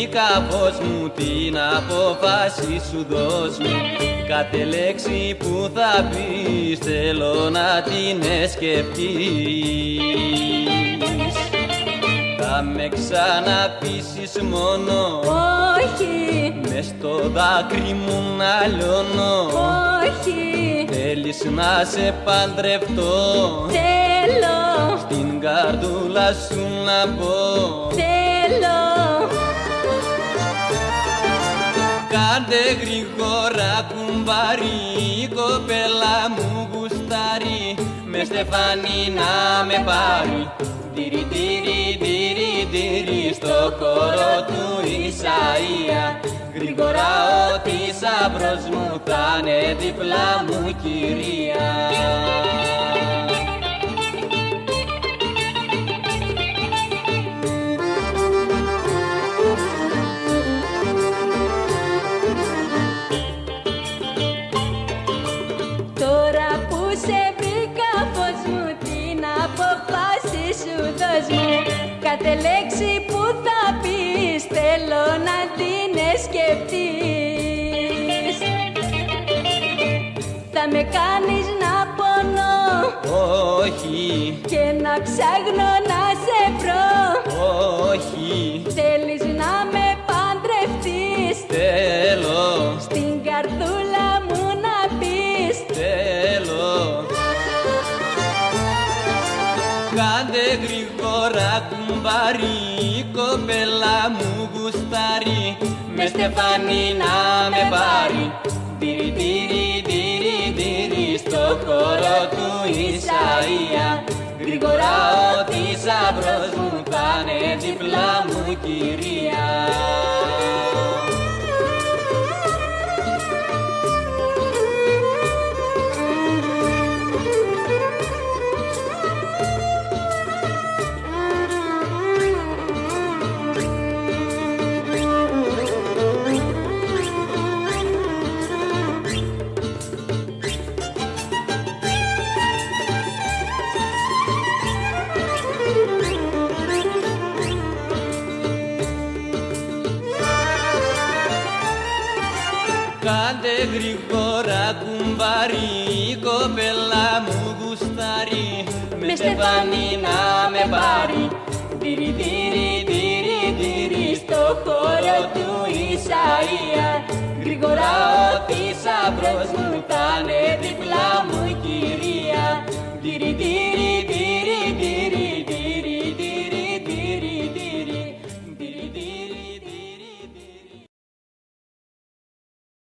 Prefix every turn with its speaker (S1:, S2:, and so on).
S1: βρήκα φως μου, την απόφαση σου δώσ' μου. Κάθε λέξη που θα πεις θέλω να την σκεφτείς. Θα με ξαναπείσεις μόνο,
S2: όχι,
S1: μες στο δάκρυ μου να λιώνω,
S2: όχι,
S1: θέλεις να σε παντρευτώ,
S2: θέλω,
S1: στην καρδούλα σου να μπω.
S2: θέλω.
S1: Κάντε γρήγορα κουμπάρι, η κοπέλα μου γουστάρει, με στεφάνι να με πάρει. Τυρι τυρι τυρι τυρι στο χώρο του Ισαΐα. Γρήγορα ο θησαυρός μου θα είναι δίπλα μου κυρία.
S2: Τώρα που σε βρήκα φως μου, την αποφάση σου δώσ' μου. Κάθε λέξη που θα πεις θέλω να την σκεφτείς. Θα με κάνεις να πονώ,
S1: Όχι,
S2: και να ψάχνω να σε βρω.
S1: όχι,
S2: Θέλεις να με παντρευτείς,
S1: θέλω,
S2: στην καρδούλα μου να μπεις.
S1: θέλω. Κάντε γρήγορα κουμπάρι, η κοπέλα μου γουστάρει, με στεφάνι να με πάρει. Τυρι τυρι τυρι τυρι στο χώρο του Ισαΐα. Γρήγορα ο θησαυρός μου θα είναι δίπλα μου κυρία. Κάντε γρήγορα κουμπάρι, η κοπέλα μου γουστάρει, με στεφάνι να με πάρει. Τυρι τυρι τυρι τυρι στο χώρο του Ισαΐα. Γρήγορα ο θησαυρός μου θα είναι δίπλα μου κυρία. Τυρι τυρι